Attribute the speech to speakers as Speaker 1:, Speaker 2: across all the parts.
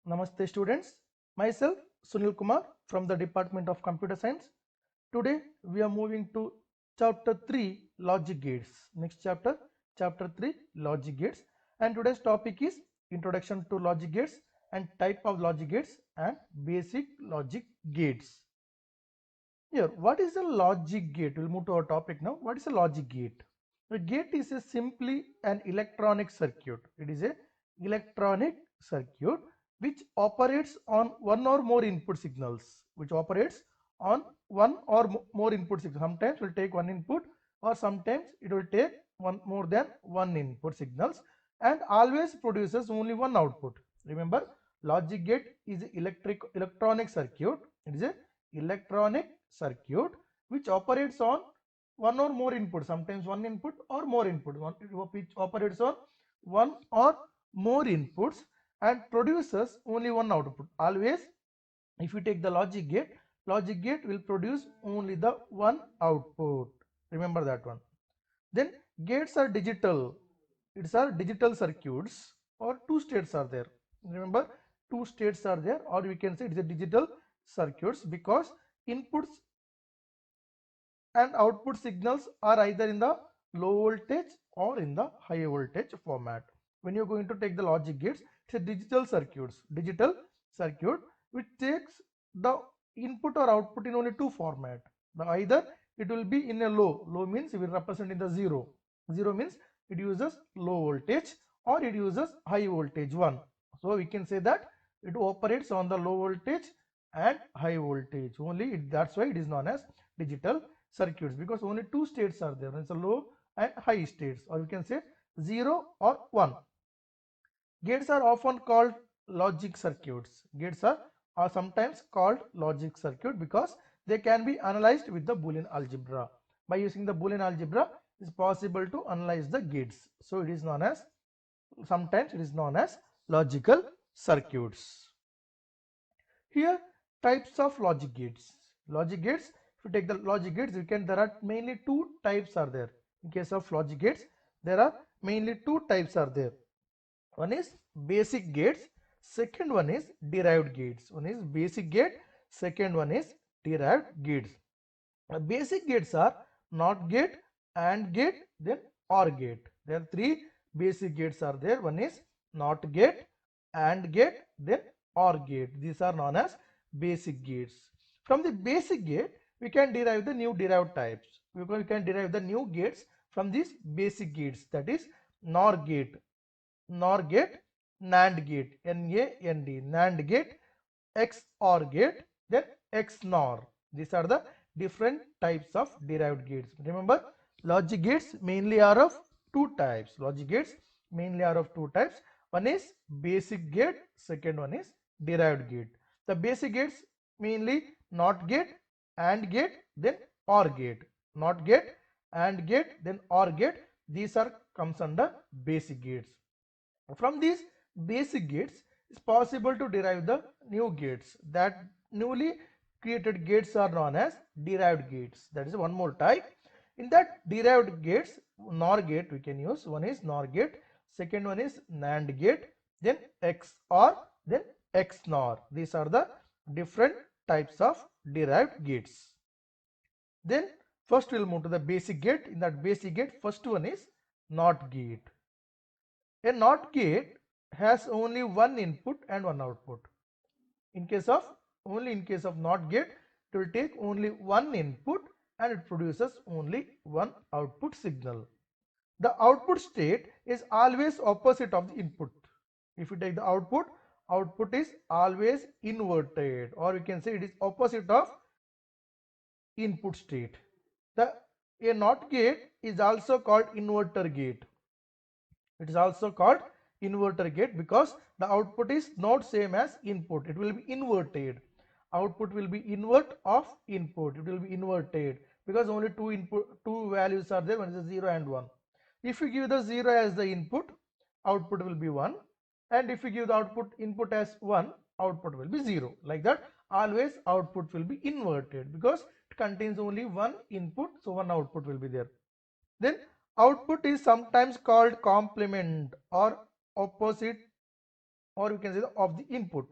Speaker 1: Namaste students, myself Sunil Kumar from the Department of Computer Science. Today we are moving to chapter 3 logic gates. Next chapter 3 logic gates, and today's topic is introduction to logic gates and type of logic gates and basic logic gates. Here, what is a logic gate? We'll move to our topic now. What is a logic gate? A gate is a simply an electronic circuit. It is a electronic circuit which operates on one or more input signals. Which operates on one or more input signals. Sometimes will take one input, or sometimes it will take one more than one input signals, and always produces only one output. Remember, logic gate is electronic circuit. It is a electronic circuit which operates on one or more input, sometimes one input or more input, which operates on one or more inputs and produces only one output. Always, if you take the logic gate will produce only the one output. Remember that one. Then gates are digital. It's are digital circuits, or two states are there. Remember, two states are there, or we can say it's a digital circuits because inputs and output signals are either in the low voltage or in the high voltage format. When you're going to take the logic gates, it's a digital circuit which takes the input or output in only two format. The either it will be in a low means it will represent in the zero means it uses low voltage, or it uses high voltage one. So we can say that it operates on the low voltage and high voltage only. That's why it is known as digital circuits, because only two states are there. It's a low and high states, or you can say 0 or 1. Gates are often called logic circuits. Are sometimes called logic circuit because they can be analyzed with the Boolean algebra. By using the Boolean algebra, it is possible to analyze the gates. So it is known as, sometimes it is known as logical circuits. Here, types of logic gates. Logic gates, if you take the logic gates, there are mainly two types are there. In case of logic gates, there are mainly two types are there. One is basic gates, second one is derived gates. One is basic gate, second one is derived gates. Basic gates are NOT gate, AND gate, then OR gate. There are three basic gates are there. One is NOT gate, AND gate, then OR gate. These are known as basic gates. From the basic gate, we can derive the new derived types. We can derive the new gates from these basic gates, that is NOR gate, NOR gate, NAND gate, N-A-N-D, NAND gate, XOR gate, then XNOR. These are the different types of derived gates. Remember, logic gates mainly are of two types. Logic gates mainly are of two types. One is basic gate, second one is derived gate. The basic gates mainly NOT gate, AND gate, then OR gate. NOT gate, AND gate, then OR gate. These are comes under basic gates. From these basic gates, it's possible to derive the new gates. That newly created gates are known as derived gates. That is one more type. In that derived gates, NOR gate we can use. One is NOR gate, second one is NAND gate, then XOR, then XNOR. These are the different types of derived gates. Then first we'll move to the basic gate. In that basic gate, first one is NOT gate. A NOT gate has only one input and one output. In case of NOT gate, it will take only one input and it produces only one output signal. The output state is always opposite of the input. If you take the output is always inverted, or we can say it is opposite of input state. A NOT gate is also called inverter gate. It is also called inverter gate because the output is not same as input. It will be inverted. Output will be invert of input. It will be inverted because only two values are there. One is 0 and 1. If you give the 0 as the input, output will be 1, and if you give the input as 1, output will be 0. Like that, always output will be inverted because it contains only one input, so one output will be there. Then output is sometimes called complement or opposite or we can say of the input.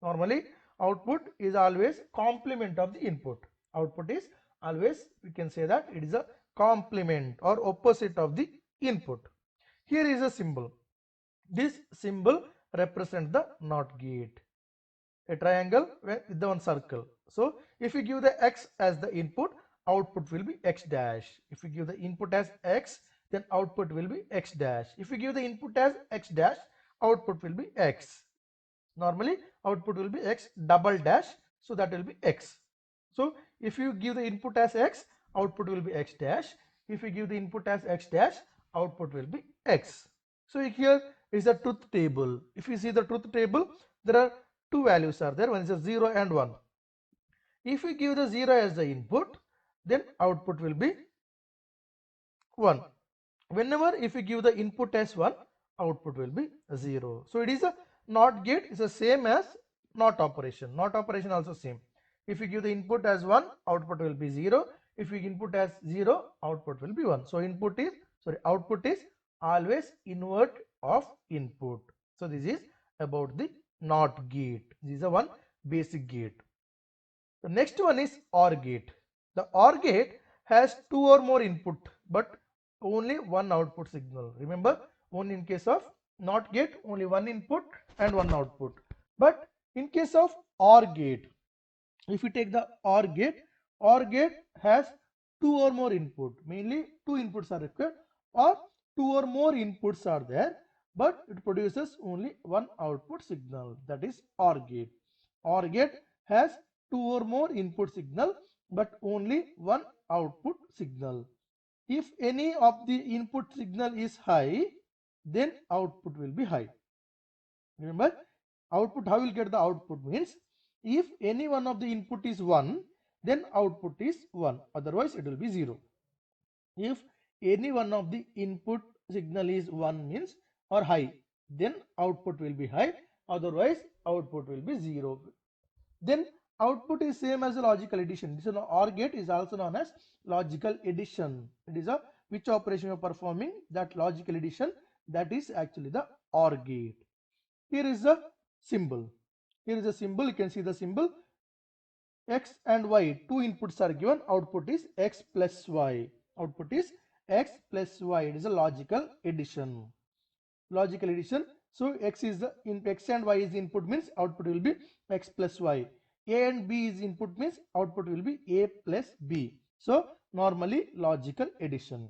Speaker 1: Normally output is always complement of the input. Output is always, we can say that it is a complement or opposite of the input. Here is a symbol. This symbol represents the NOT gate, a triangle with the one circle. So if you give the x as the input, output will be x dash. If you give the input as x, then output will be x dash. If you give the input as x dash, output will be x. Normally output will be x double dash, so that will be x. So if you give the input as x, output will be x dash. If you give the input as x dash, output will be x. So here is the truth table. If you see the truth table, there are two values are there. One is a 0 and 1. If we give the 0 as the input, then output will be 1. Whenever if we give the input as 1, output will be 0. So it is a NOT gate is the same as NOT operation. NOT operation also same. If you give the input as 1, output will be 0. If you input as 0, output will be 1. So output is always invert of input. So this is about the NOT gate. This is a one basic gate. The next one is OR gate. The OR gate has two or more input but only one output signal. Remember, only in case of NOT gate only one input and one output. But in case of OR gate, if you take the OR gate has two or more input. Mainly two inputs are required, or two or more inputs are there, but it produces only one output signal. That is OR gate. OR gate has two or more input signal but only one output signal. If any of the input signal is high, then output will be high. Remember, output, how will get the output means, if any one of the input is 1, then output is 1, otherwise it will be 0. If any one of the input signal is 1 means or high, then output will be high, otherwise output will be 0. Then output is same as a logical addition. This OR gate is also known as logical addition. It is a which operation you are performing, that logical addition, that is actually the OR gate. Here is the symbol. Here is a symbol. You can see the symbol x and y. Two inputs are given. Output is x plus y. Output is x plus y. It is a logical addition. Logical addition. So x is the x and y is input means output will be x plus y. A and B is input means output will be a plus b. So normally logical addition.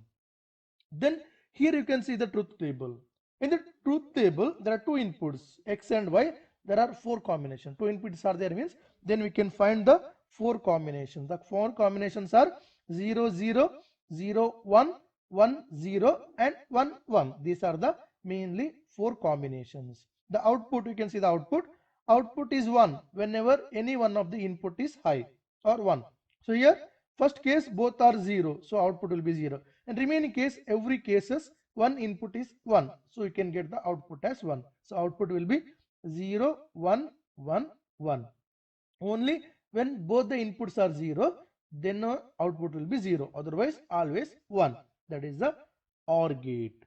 Speaker 1: Then here you can see the truth table. In the truth table, there are two inputs, x and y. There are four combinations. Two inputs are there means then we can find the four combinations. The four combinations are 0, 0, 0, 1, 1, 0 and 1, 1. These are the mainly four combinations. The output, you can see the output. Output is 1 whenever any one of the input is high or 1. So here first case both are 0. So output will be 0. And remaining case, every cases one input is 1, so you can get the output as 1. So output will be 0, 1, 1, 1. Only when both the inputs are 0, then output will be 0, otherwise always 1. That is the OR gate.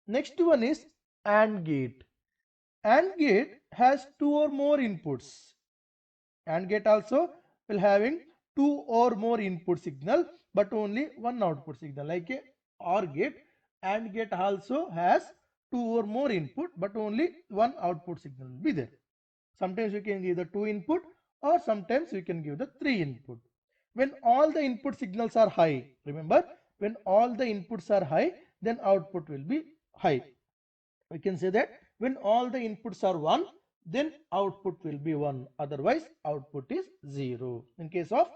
Speaker 1: Next one is AND gate. AND gate has two or more inputs. AND gate also will having two or more input signal but only one output signal. Like a OR gate, AND gate also has two or more input but only one output signal will be there. Sometimes you can give the 2 input or sometimes you can give the 3 input. When all the input signals are high, remember, when all the inputs are high, then output will be high. We can say that when all the inputs are 1, then output will be 1, otherwise output is 0. In case of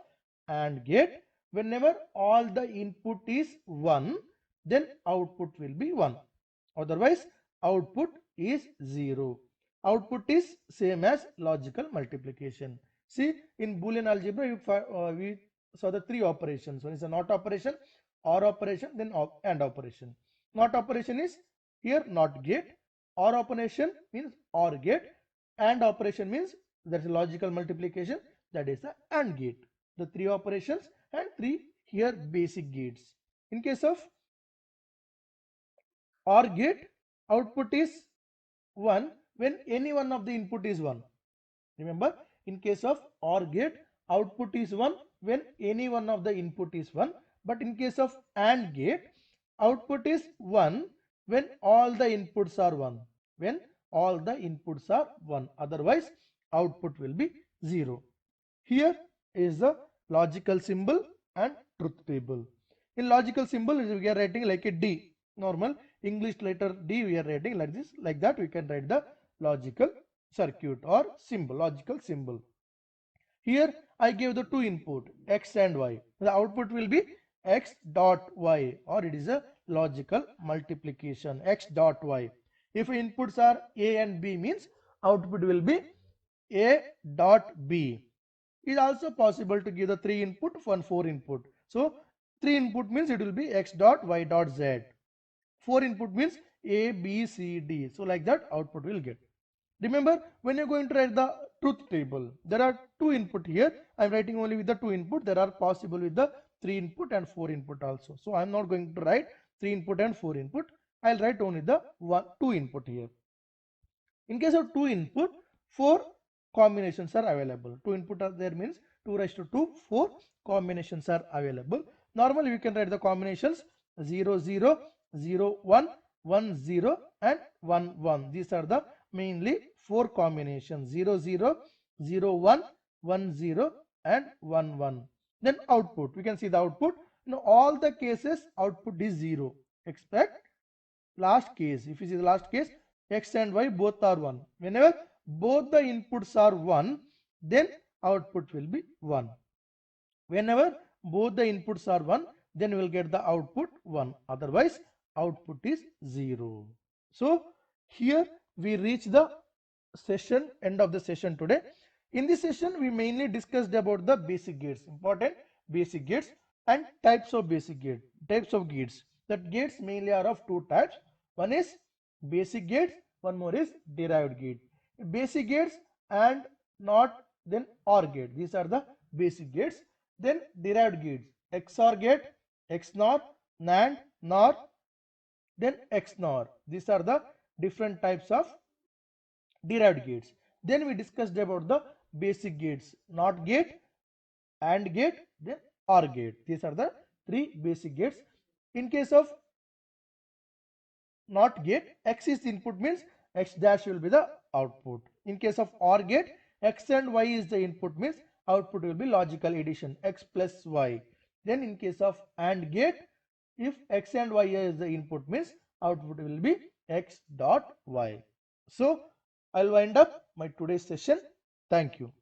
Speaker 1: AND gate, whenever all the input is 1, then output will be 1, otherwise output is 0. Output is same as logical multiplication. See, in Boolean algebra we saw the three operations. One is a NOT operation, OR operation, then AND operation. NOT operation is here NOT gate, OR operation means OR gate, AND operation means that's a logical multiplication, that is the AND gate. The three operations and three here basic gates. In case of OR gate, output is 1 when any one of the input is 1. Remember, in case of OR gate, output is 1 when any one of the input is 1. But in case of AND gate, output is 1 when all the inputs are 1. When all the inputs are 1. Otherwise, output will be 0. Here is the logical symbol and truth table. In logical symbol, we are writing like a D. Normal English letter D we are writing like this. Like that we can write the logical circuit or symbol, logical symbol. Here I gave the two input X and Y. The output will be X dot Y, or it is a logical multiplication X dot Y. If inputs are A and B means output will be A dot B. It is also possible to give the 3 input, 4 input. So 3 input means it will be X dot Y dot Z. 4 input means A, B, C, D. So like that output will get. Remember, when you're going to write the truth table, there are 2 input here. I'm writing only with the 2 input. There are possible with the 3 input and 4 input also. So I'm not going to write 3 input and 4 input. I'll write only the 2 input here. In case of 2 input, 4 combinations are available. 2 input are there means 2 raised to 2, 4 combinations are available. Normally we can write the combinations 0, 0, 0, 1, 1, 0 and 1, 1. These are the mainly 4 combinations 0, 0, 0, 1, 1, 0 and 1, 1. Then output, we can see the output. In all the cases output is 0 except last case. If you see the last case, X and Y both are 1. Whenever both the inputs are 1, then output will be 1. Whenever both the inputs are 1, then we will get the output 1. Otherwise, output is 0. So, here we reach the session, end of the session today. In this session, we mainly discussed about the basic gates, important basic gates and types of basic gate, types of gates. That gates mainly are of 2 types. One is basic gates, one more is derived gate. Basic gates and not then OR gate. These are the basic gates. Then derived gates, XOR gate, XNOR, NAND, NOR, then XNOR. These are the different types of derived gates. Then we discussed about the basic gates, NOT gate, AND gate, then OR gate. These are the 3 basic gates. In case of NOT gate, X is the input means X dash will be the output. In case of OR gate, X and Y is the input means output will be logical addition X plus Y. Then in case of AND gate, if X and Y is the input means output will be X dot Y. So I'll wind up my today's session. Thank you.